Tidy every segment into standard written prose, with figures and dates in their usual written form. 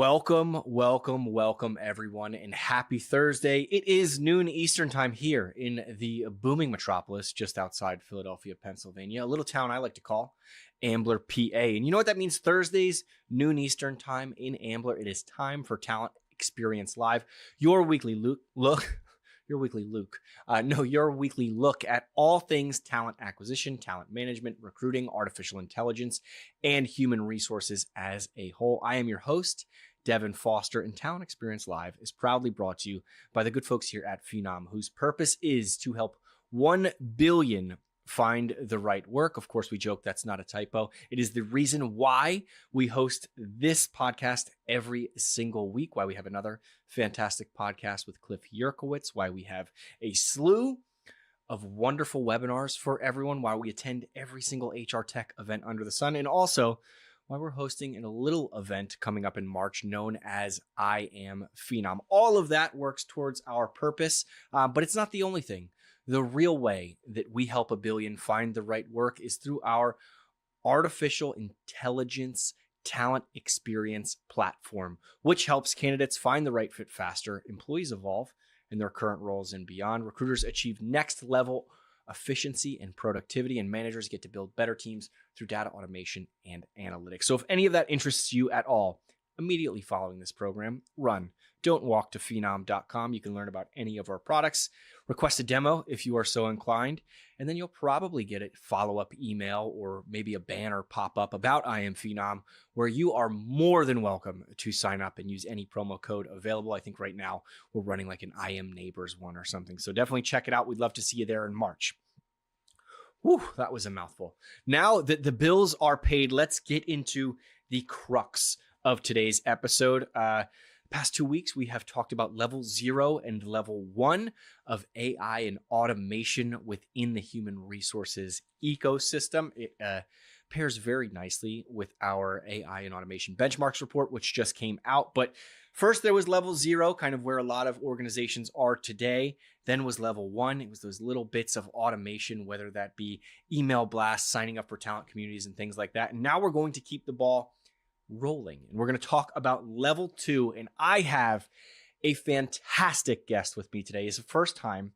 Welcome, everyone, and happy Thursday. It is noon Eastern time here in the booming metropolis just outside Philadelphia, Pennsylvania, a little town I like to call Ambler, PA. And you know what that means? Thursdays, noon Eastern time in Ambler. It is time for Talent Experience Live, your weekly look at all things talent acquisition, talent management, recruiting, artificial intelligence, and human resources as a whole. I am your host, Devin Foster, and Talent Experience Live is proudly brought to you by the good folks here at Phenom, whose purpose is to help 1 billion find the right work. Of course, we joke that's not a typo. It is the reason why we host this podcast every single week, why we have another fantastic podcast with Cliff Yerkowitz, why we have a slew of wonderful webinars for everyone, why we attend every single HR tech event under the sun, and also why we're hosting a little event coming up in March known as I Am Phenom. All of that works towards our purpose, but it's not the only thing. The real way that we help a billion find the right work is through our artificial intelligence talent experience platform, which helps candidates find the right fit faster, employees evolve in their current roles and beyond, recruiters achieve next level efficiency and productivity, and managers get to build better teams through data automation and analytics. So if any of that interests you at all, immediately following this program, run. Don't walk to phenom.com. You can learn about any of our products, request a demo if you are so inclined, and then you'll probably get a follow-up email or maybe a banner pop up about I Am Phenom, where you are more than welcome to sign up and use any promo code available. I think right now we're running like an I Am Neighbors one or something. So definitely check it out. We'd love to see you there in March. Whew, that was a mouthful. Now that the bills are paid, let's get into the crux of today's episode. Past 2 weeks, we have talked about level 0 and level 1 of AI and automation within the human resources ecosystem. It pairs very nicely with our AI and automation benchmarks report, which just came out. But first, there was level 0, kind of where a lot of organizations are today. Then was level 1. It was those little bits of automation, whether that be email blasts, signing up for talent communities, and things like that. And now we're going to keep the ball rolling, and we're going to talk about level 2. And I have a fantastic guest with me today. It's the first time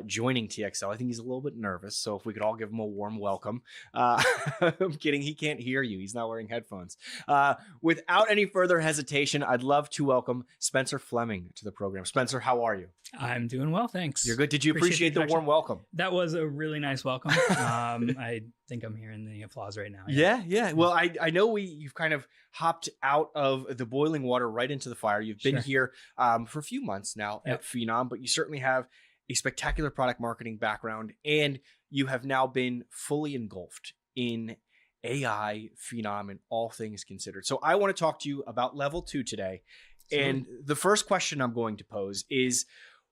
joining TXL. I think he's a little bit nervous, so if we could all give him a warm welcome. I'm kidding. He can't hear you. He's not wearing headphones. Without any further hesitation, I'd love to welcome Spencer Fleming to the program. Spencer, how are you? I'm doing well, thanks. You're good. Did you appreciate the warm welcome? That was a really nice welcome. I think I'm hearing the applause right now. Yeah. Well, I know you've kind of hopped out of the boiling water right into the fire. You've been here for a few months now at Phenom, but you certainly have a spectacular product marketing background, and you have now been fully engulfed in AI, Phenom, and all things considered. So I want to talk to you about level 2 today. And the first question I'm going to pose is,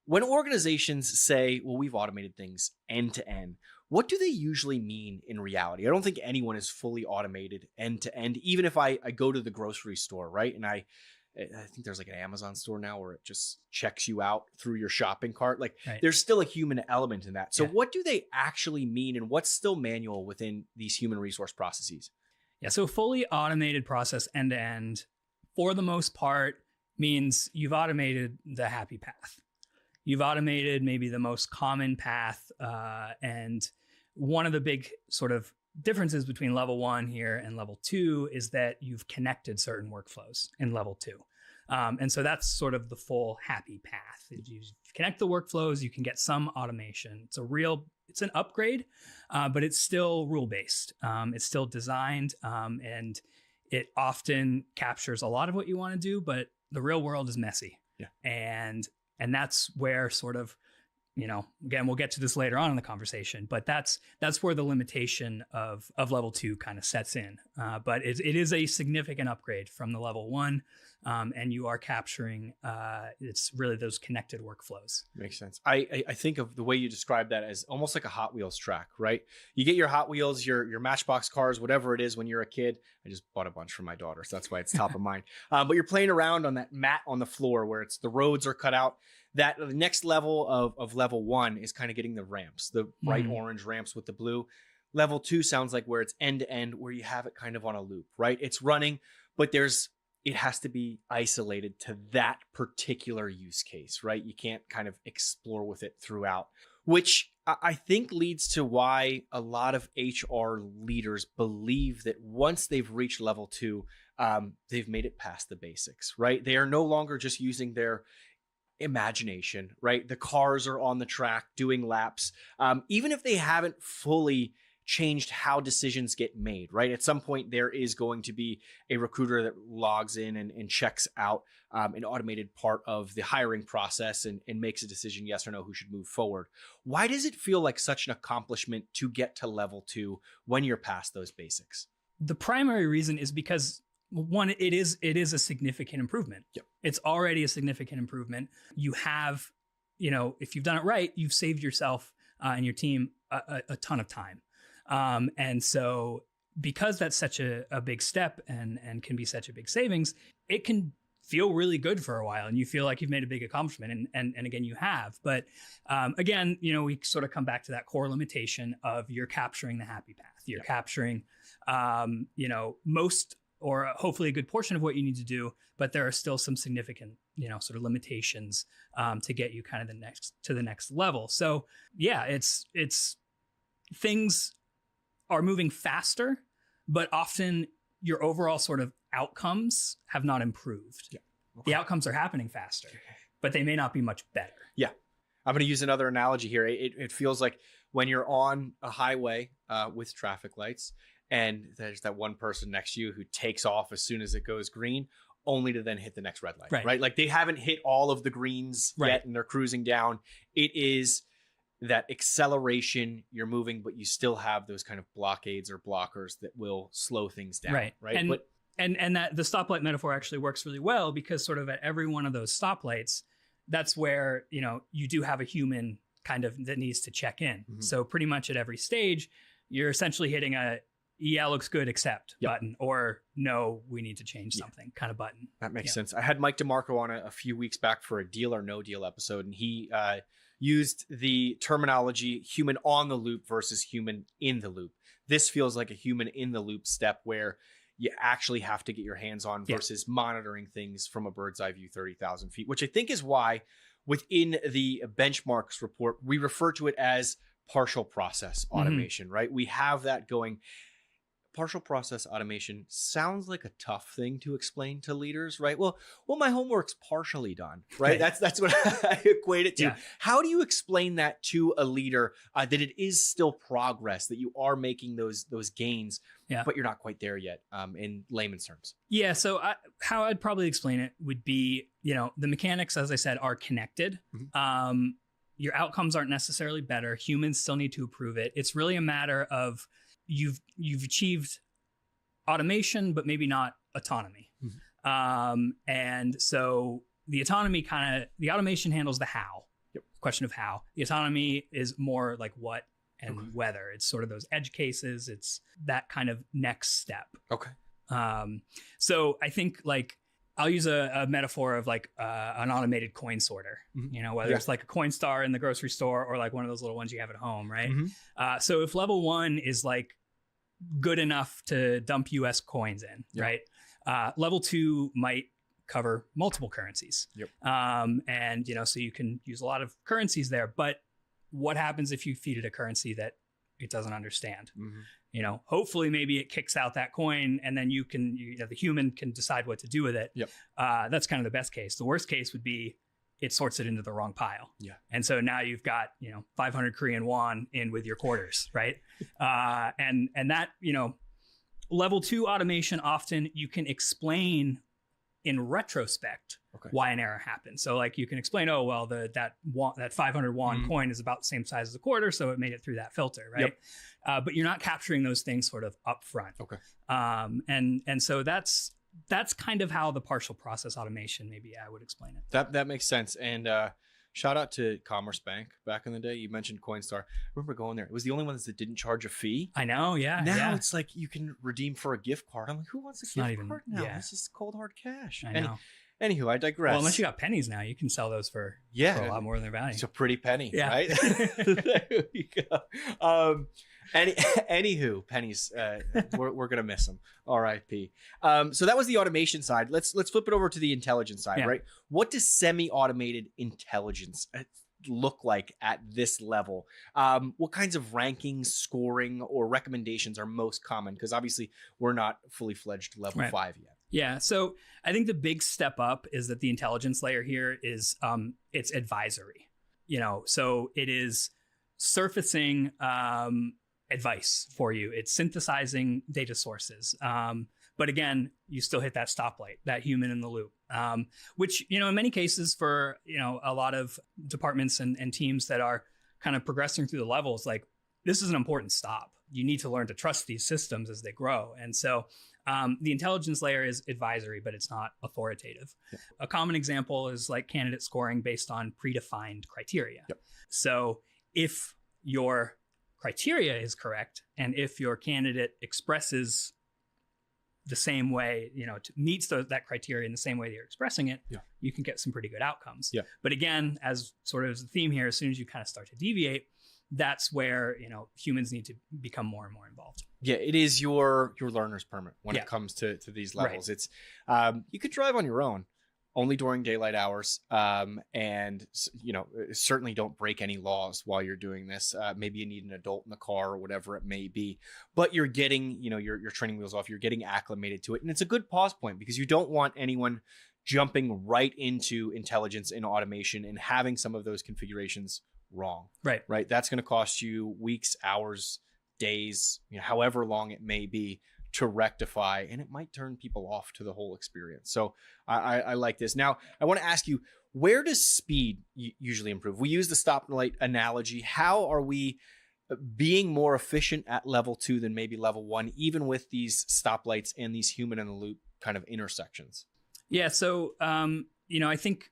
when organizations say, well, we've automated things end to end, what do they usually mean in reality? I don't think anyone is fully automated end to end, even if I go to the grocery store, right? And I think there's like an Amazon store now where it just checks you out through your shopping cart. Like there's still a human element in that. So what do they actually mean, and what's still manual within these human resource processes? Yeah. So fully automated process end to end, for the most part, means you've automated the happy path. You've automated maybe the most common path. And one of the big sort of differences between level 1 here and level 2 is that you've connected certain workflows in level 2. And so that's sort of the full happy path. You connect the workflows, you can get some automation. It's an upgrade, but it's still rule-based. It's still designed, and it often captures a lot of what you want to do, but the real world is messy. Yeah. And that's where sort of, again, we'll get to this later on in the conversation, but that's where the limitation of level 2 kind of sets in. But it is a significant upgrade from the level 1. And you are capturing, it's really those connected workflows. Makes sense. I think of the way you describe that as almost like a Hot Wheels track, right? You get your Hot Wheels, your Matchbox cars, whatever it is when you're a kid. I just bought a bunch for my daughter, so that's why it's top of mind. But you're playing around on that mat on the floor where the roads are cut out. That the next level of level 1 is kind of getting the ramps, the bright orange ramps with the blue. Level 2 sounds like where it's end to end, where you have it kind of on a loop, right? It's running, but there's it has to be isolated to that particular use case, right? You can't kind of explore with it throughout, which I think leads to why a lot of HR leaders believe that once they've reached level 2, they've made it past the basics, right? They are no longer just using their imagination, right? The cars are on the track doing laps. Even if they haven't fully changed how decisions get made, right? At some point, there is going to be a recruiter that logs in and checks out an automated part of the hiring process and makes a decision, yes or no, who should move forward. Why does it feel like such an accomplishment to get to level 2 when you're past those basics? The primary reason is because one, it is a significant improvement. Yep. It's already a significant improvement. You have, if you've done it right, you've saved yourself and your team a ton of time. And so because that's such a big step and can be such a big savings, it can feel really good for a while and you feel like you've made a big accomplishment. And again, you have. But again, we sort of come back to that core limitation of you're capturing the happy path. You're capturing, most or hopefully a good portion of what you need to do, but there are still some significant, sort of limitations to get you kind of to the next level. So yeah, it's things are moving faster, but often your overall sort of outcomes have not improved. Yeah. Okay. The outcomes are happening faster, but they may not be much better. Yeah. I'm going to use another analogy here. It feels like when you're on a highway with traffic lights and there's that one person next to you who takes off as soon as it goes green, only to then hit the next red light, right? Like they haven't hit all of the greens yet and they're cruising down. It is that acceleration, you're moving, but you still have those kind of blockades or blockers that will slow things down. Right. And that the stoplight metaphor actually works really well because sort of at every one of those stoplights, that's where, you do have a human kind of that needs to check in. Mm-hmm. So pretty much at every stage, you're essentially hitting a yeah, looks good, accept button, or no, we need to change something kind of button. That makes sense. I had Mike DeMarco on a few weeks back for a Deal or No Deal episode, and he used the terminology human on the loop versus human in the loop. This feels like a human in the loop step where you actually have to get your hands on versus monitoring things from a bird's eye view, 30,000 feet, which I think is why within the benchmarks report, we refer to it as partial process automation, right? We have that going. Partial process automation sounds like a tough thing to explain to leaders, right? Well, my homework's partially done, right? That's what I equate it to. Yeah. How do you explain that to a leader that it is still progress, that you are making those gains, but you're not quite there yet in layman's terms? Yeah. So how I'd probably explain it would be, the mechanics, as I said, are connected. Mm-hmm. Your outcomes aren't necessarily better. Humans still need to approve it. It's really a matter of you've achieved automation, but maybe not autonomy. Mm-hmm. And so the automation handles the how, question of how. The autonomy is more like what and whether. It's sort of those edge cases. It's that kind of next step. Okay. So I think I'll use a metaphor of an automated coin sorter, whether it's like a Coinstar in the grocery store or like one of those little ones you have at home, right? Mm-hmm. So if level 1 is good enough to dump US coins in, right? Level 2 might cover multiple currencies. And, so you can use a lot of currencies there, but what happens if you feed it a currency that it doesn't understand? Mm-hmm. Hopefully maybe it kicks out that coin and then the human can decide what to do with it. That's kind of the best case. The worst case would be it sorts it into the wrong pile. And so now you've got, 500 Korean won in with your quarters, right? And that, level 2 automation, often you can explain in retrospect why an error happened. So you can explain, that 500 won coin is about the same size as a quarter, so it made it through that filter, right? But you're not capturing those things sort of up front. And so that's kind of how the partial process automation, maybe I would explain it. That makes sense. And shout out to Commerce Bank back in the day. You mentioned Coinstar. I remember going there. It was the only one that didn't charge a fee. I know, yeah. Now it's like you can redeem for a gift card. I'm like, who wants a gift card now? This is cold hard cash. I know. Anywho, I digress. Well, unless you got pennies now, you can sell those for a lot more than their value. It's a pretty penny, right? There we go. Anywho, Penny's, we're gonna miss him. R.I.P. So that was the automation side. Let's flip it over to the intelligence side, right? What does semi-automated intelligence look like at this level? What kinds of rankings, scoring, or recommendations are most common? Because obviously we're not fully fledged level 5 yet. Yeah. So I think the big step up is that the intelligence layer here is it's advisory. So it is surfacing advice for you. It's synthesizing data sources. But again, you still hit that stoplight, that human in the loop, which, in many cases for, a lot of departments and teams that are kind of progressing through the levels, like this is an important stop. You need to learn to trust these systems as they grow. And so the intelligence layer is advisory, but it's not authoritative. Yep. A common example is like candidate scoring based on predefined criteria. Yep. So if your criteria is correct, and if your candidate expresses the same way, meets that criteria in the same way that you're expressing it, you can get some pretty good outcomes. Yeah. But again, as sort of the theme here, as soon as you kind of start to deviate, that's where, humans need to become more and more involved. Yeah, it is your learner's permit when it comes to these levels. Right. It's you could drive on your own, only during daylight hours, and certainly don't break any laws while you're doing this. Maybe you need an adult in the car or whatever it may be, but you're getting your training wheels off. You're getting acclimated to it, and it's a good pause point because you don't want anyone jumping right into intelligence and automation and having some of those configurations wrong. Right. That's going to cost you weeks, hours, days, however long it may be to rectify, and it might turn people off to the whole experience. So I like this. Now, I want to ask you, where does speed usually improve? We use the stoplight analogy. How are we being more efficient at level 2 than maybe level 1, even with these stoplights and these human in the loop kind of intersections? Yeah. So, I think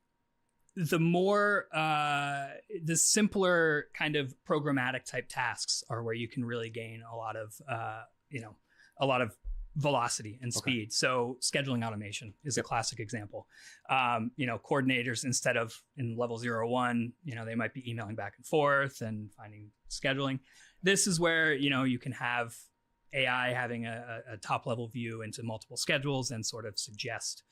the more, the simpler kind of programmatic type tasks are where you can really gain a lot of velocity and speed. Okay. So scheduling automation is a classic example. Coordinators, instead of in level 0 or 1, they might be emailing back and forth and finding scheduling. This is where, you can have AI having a top level view into multiple schedules and sort of suggest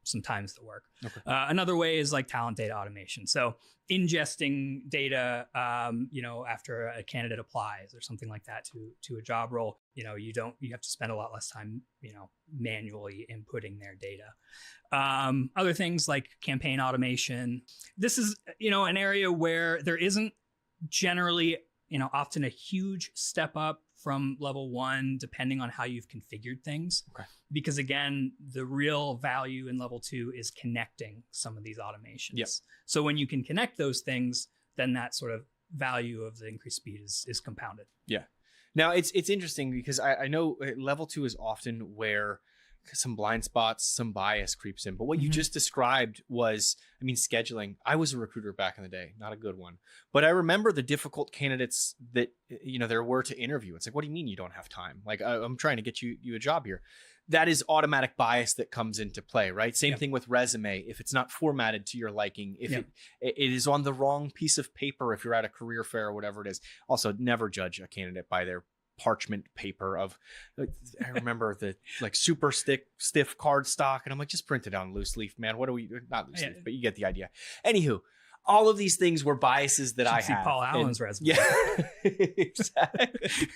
some times that work. Okay. Another way is like talent data automation. So ingesting data, after a candidate applies or something like that to a job role, you have to spend a lot less time, manually inputting their data. Other things like campaign automation. This is, an area where there isn't generally, often a huge step up from level 1, depending on how you've configured things. Okay. Because again, the real value in level 2 is connecting some of these automations. Yep. So when you can connect those things, then that sort of value of the increased speed is compounded. Yeah. Now it's interesting because I know level 2 is often where some blind spots, some bias creeps in. But what you just described was, scheduling. I was a recruiter back in the day, not a good one. But I remember the difficult candidates that, there were to interview. It's like, what do you mean you don't have time? Like, I'm trying to get you a job here. That is automatic bias that comes into play, right? Same thing with resume. If it's not formatted to your liking, if it is on the wrong piece of paper, if you're at a career fair or whatever it is. Also, never judge a candidate by their parchment paper of, I remember the super stiff card stock, and I'm like, just print it on loose leaf, man. What are we, not loose leaf, but you get the idea. Anywho, all of these things were biases that I have. Paul Allen's resume. Yeah, exactly.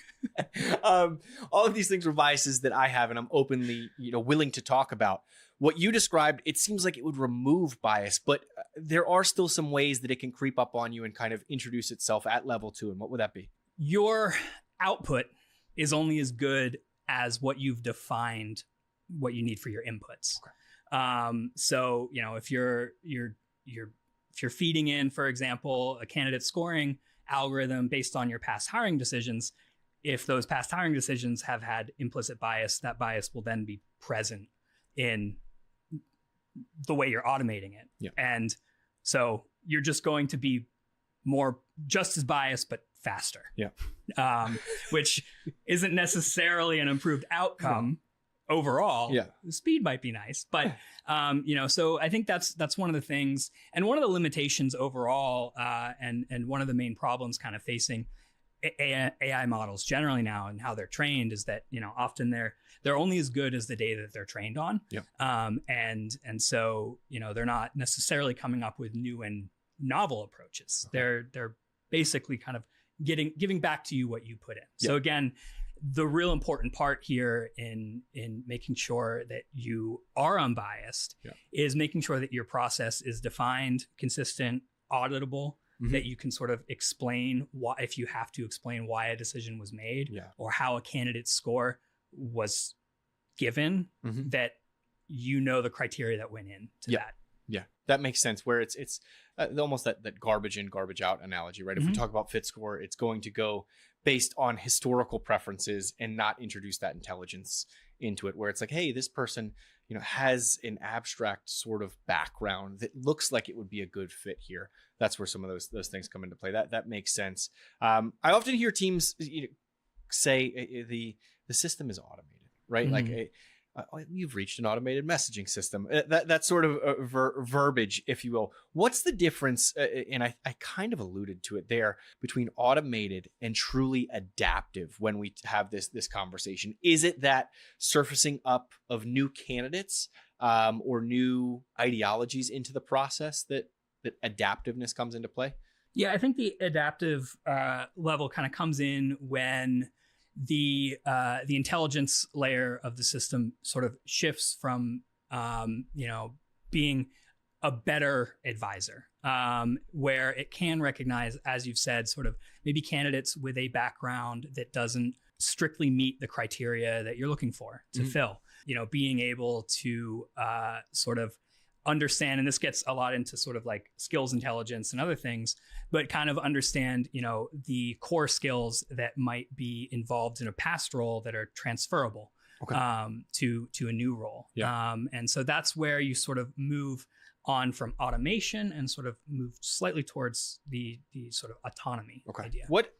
All of these things were biases that I have, and I'm openly, willing to talk about. What you described, it seems like it would remove bias, but there are still some ways that it can creep up on you and kind of introduce itself at level 2. And what would that be? Your output is only as good as what you've defined what you need for your inputs. Okay. So, if you're feeding in, for example, a candidate scoring algorithm based on your past hiring decisions, if those past hiring decisions have had implicit bias, that bias will then be present in the way you're automating it. Yeah. And so you're just going to be just as biased, but faster. Yeah. Which isn't necessarily an improved outcome overall. Yeah. The speed might be nice, but so I think that's one of the things, and one of the limitations overall, and one of the main problems kind of facing AI models generally now and how they're trained is that, often they're only as good as the data that they're trained on. Yep. And so, they're not necessarily coming up with new and novel approaches. Okay. They're basically kind of giving back to you what you put in. Yep. So again, the real important part here in making sure that you are unbiased is making sure that your process is defined, consistent, auditable, that you can sort of explain why, if you have to explain why a decision was made or how a candidate's score was given, that the criteria that went into that. Yeah, that makes sense. Where it's almost that garbage in, garbage out analogy, right? If we talk about fit score, it's going to go based on historical preferences and not introduce that intelligence into it, where it's like, hey, this person, has an abstract sort of background that looks like it would be a good fit here. That's where some of those things come into play. That makes sense. I often hear teams say the system is automated, right? Like you've reached an automated messaging system. That sort of verbiage, if you will. What's the difference? And I kind of alluded to it there, between automated and truly adaptive when we have this conversation. Is it that surfacing up of new candidates or new ideologies into the process that adaptiveness comes into play? Yeah, I think the adaptive level kind of comes in when the intelligence layer of the system sort of shifts from being a better advisor, where it can recognize, as you've said, sort of maybe candidates with a background that doesn't strictly meet the criteria that you're looking for to fill. Being able to sort of understand, and this gets a lot into sort of like skills intelligence and other things, but kind of understand, the core skills that might be involved in a past role that are transferable to a new role. Yeah. And so that's where you sort of move on from automation and sort of move slightly towards the sort of autonomy idea. What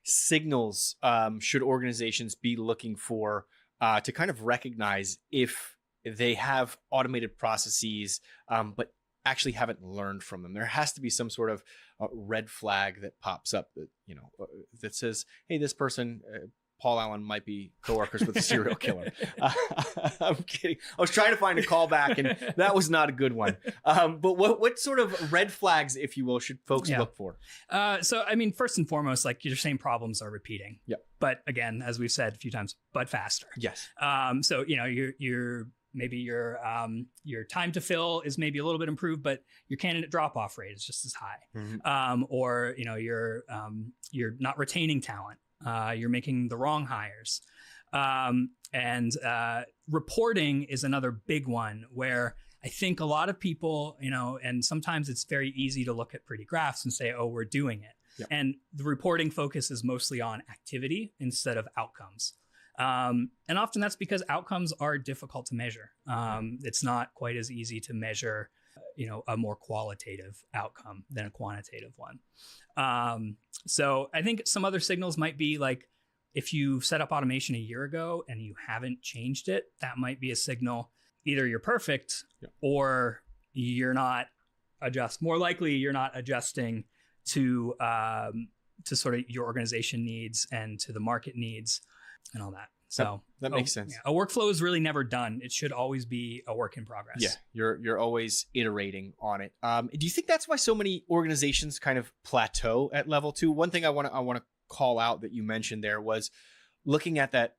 signals should organizations be looking for to kind of recognize if they have automated processes, but actually haven't learned from them? There has to be some sort of red flag that pops up that, that says, hey, this person, Paul Allen, might be coworkers with a serial killer. I'm kidding. I was trying to find a callback and that was not a good one. But what sort of red flags, if you will, should folks look for? So, I mean, first and foremost, like your same problems are repeating. Yep. But again, as we've said a few times, but faster. Yes. So, maybe your time to fill is maybe a little bit improved, but your candidate drop-off rate is just as high. Or you're not retaining talent. You're making the wrong hires. And reporting is another big one where I think a lot of people, and sometimes it's very easy to look at pretty graphs and say, oh, we're doing it. Yep. And the reporting focus is mostly on activity instead of outcomes. And often that's because outcomes are difficult to measure. It's not quite as easy to measure, a more qualitative outcome than a quantitative one. So I think some other signals might be like, if you set up automation a year ago and you haven't changed it, that might be a signal. Either you're perfect or you're not more likely you're not adjusting to sort of your organization needs and to the market needs and all that. So that makes sense. A workflow is really never done. It should always be a work in progress. Yeah, you're always iterating on it. Do you think that's why so many organizations kind of plateau at level 2? One thing I want to call out that you mentioned there was looking at that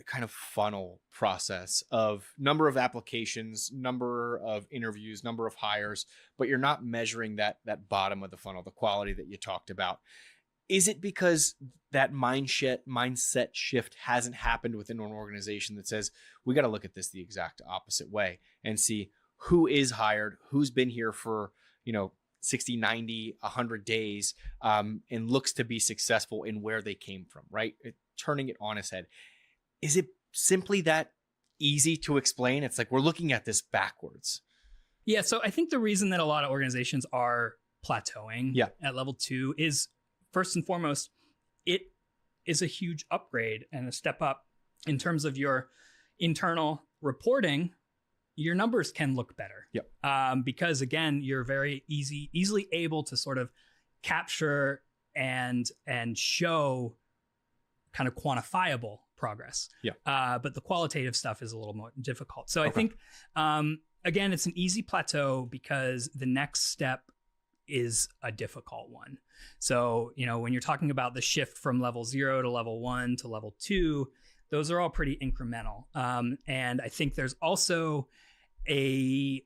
kind of funnel process of number of applications, number of interviews, number of hires, but you're not measuring that bottom of the funnel, the quality that you talked about. Is it because that mindset shift hasn't happened within an organization that says, we got to look at this the exact opposite way and see who is hired, who's been here for, 60, 90, 100 days, and looks to be successful in where they came from, right? Turning it on its head. Is it simply that easy to explain? It's like, we're looking at this backwards. Yeah. So I think the reason that a lot of organizations are plateauing at level 2 is, first and foremost, it is a huge upgrade and a step up in terms of your internal reporting. Your numbers can look better. Because again, you're very easily able to sort of capture and show kind of quantifiable progress. Yeah. But the qualitative stuff is a little more difficult. So I think, again, it's an easy plateau because the next step is a difficult one. So, when you're talking about the shift from level 0 to level 1 to level 2, those are all pretty incremental. And I think there's also a,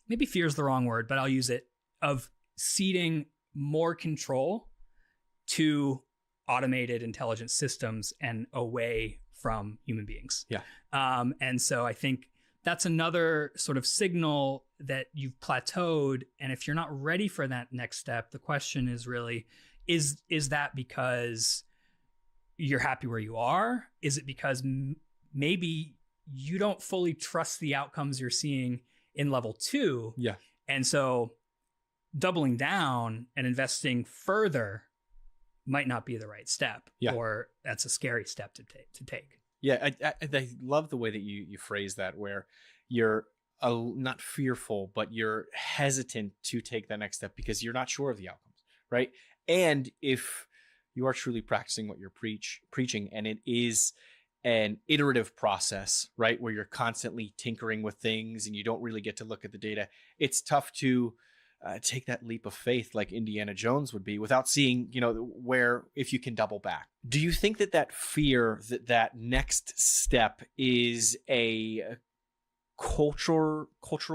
maybe fear is the wrong word, but I'll use it, of ceding more control to automated intelligent systems and away from human beings. Yeah. And so I think that's another sort of signal that you've plateaued. And if you're not ready for that next step, the question is really, is that because you're happy where you are? Is it because maybe you don't fully trust the outcomes you're seeing in level 2? Yeah. And so doubling down and investing further might not be the right step, or that's a scary step to take. Yeah, I love the way that you phrase that, where you're not fearful, but you're hesitant to take that next step because you're not sure of the outcomes, right? And if you are truly practicing what you're preaching, and it is an iterative process, right, where you're constantly tinkering with things and you don't really get to look at the data, it's tough to take that leap of faith like Indiana Jones would be without seeing, where, if you can double back. Do you think that fear, that next step is a cultural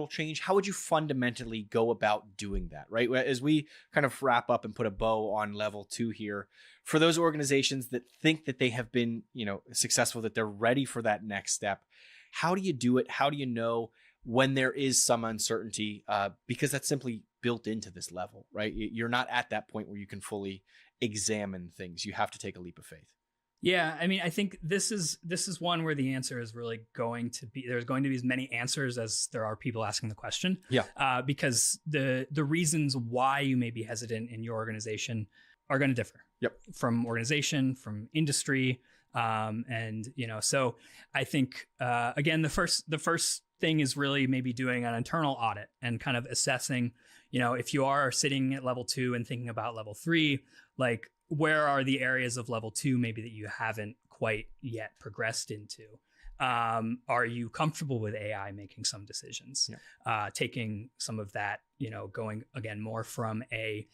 change? How would you fundamentally go about doing that, right? As we kind of wrap up and put a bow on level 2 here, for those organizations that think that they have been, successful, that they're ready for that next step, how do you do it? How do you know when there is some uncertainty? Because that's simply built into this level, right? You're not at that point where you can fully examine things. You have to take a leap of faith. Yeah, I mean, I think this is one where the answer is really going to be, there's going to be as many answers as there are people asking the question. Yeah. Because the reasons why you may be hesitant in your organization are going to differ. Yep. From organization, from industry, and so I think again, the first thing is really maybe doing an internal audit and kind of assessing, if you are sitting at level 2 and thinking about level 3, like, where are the areas of level 2 maybe that you haven't quite yet progressed into? Are you comfortable with AI making some decisions? Yeah. Taking some of that, going again more from a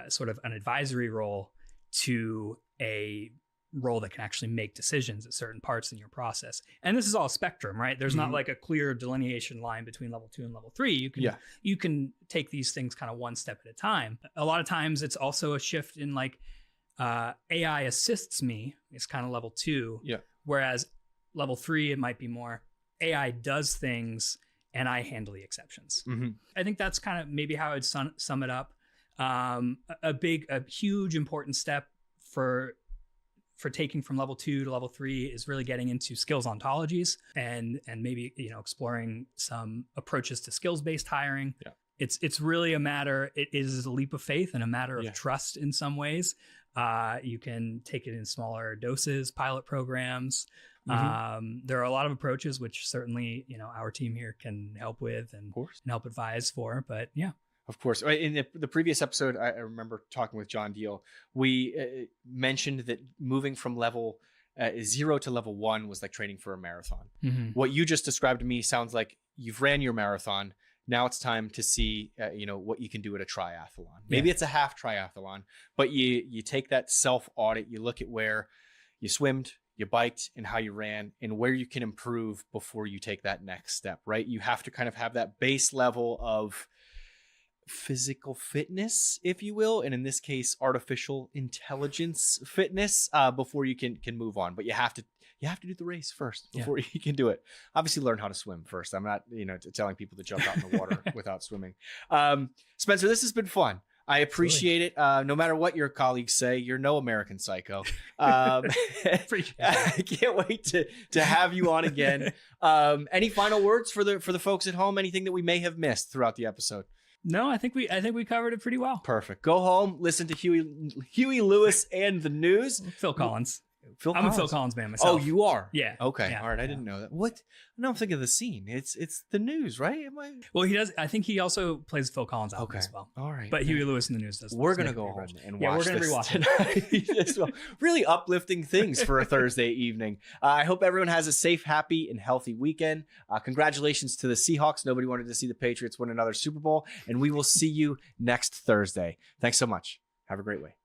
sort of an advisory role to a role that can actually make decisions at certain parts in your process. And this is all spectrum, right? There's not like a clear delineation line between level 2 and level 3. You can take these things kind of one step at a time. A lot of times it's also a shift in like, AI assists me is kind of level 2. Yeah. Whereas level 3, it might be more AI does things and I handle the exceptions. Mm-hmm. I think that's kind of maybe how I'd sum it up. A huge important step for taking from level 2 to level 3 is really getting into skills ontologies and maybe, exploring some approaches to skills-based hiring. Yeah. It's really a matter, it is a leap of faith and a matter of trust in some ways. You can take it in smaller doses, pilot programs. Mm-hmm. There are a lot of approaches, which certainly, our team here can help with and help advise for, but yeah. Of course. In the previous episode, I remember talking with John Deal. We mentioned that moving from level 0 to level 1 was like training for a marathon. Mm-hmm. What you just described to me sounds like you've ran your marathon. Now it's time to see, what you can do at a triathlon. Maybe it's a half triathlon, but you take that self-audit, you look at where you swimmed, you biked, and how you ran, and where you can improve before you take that next step, right? You have to kind of have that base level of physical fitness, if you will, and in this case, artificial intelligence fitness, before you can move on. But you have to do the race first before you can do it. Obviously, learn how to swim first. I'm not, telling people to jump out in the water without swimming. Spencer, this has been fun. I appreciate it. No matter what your colleagues say, you're no American Psycho. I can't wait to have you on again. Any final words for the folks at home? Anything that we may have missed throughout the episode? No, I think we covered it pretty well. Perfect. Go home, listen to Huey Lewis and the news. Phil Collins. Phil I'm Collins. a Phil Collins man myself. Oh, you are? Yeah. Okay. Yeah. All right. I didn't know that. What? No, I'm thinking of the scene. It's the news, right? Am I? Well, he does. I think he also plays Phil Collins album Okay. as well. All right. But Huey Lewis in the News does. We're going to go home and Yeah, watch we're gonna this rewatch it. tonight as well. Really uplifting things for a Thursday evening. I hope everyone has a safe, happy, and healthy weekend. Congratulations to the Seahawks. Nobody wanted to see the Patriots win another Super Bowl. And we will see you next Thursday. Thanks so much. Have a great way.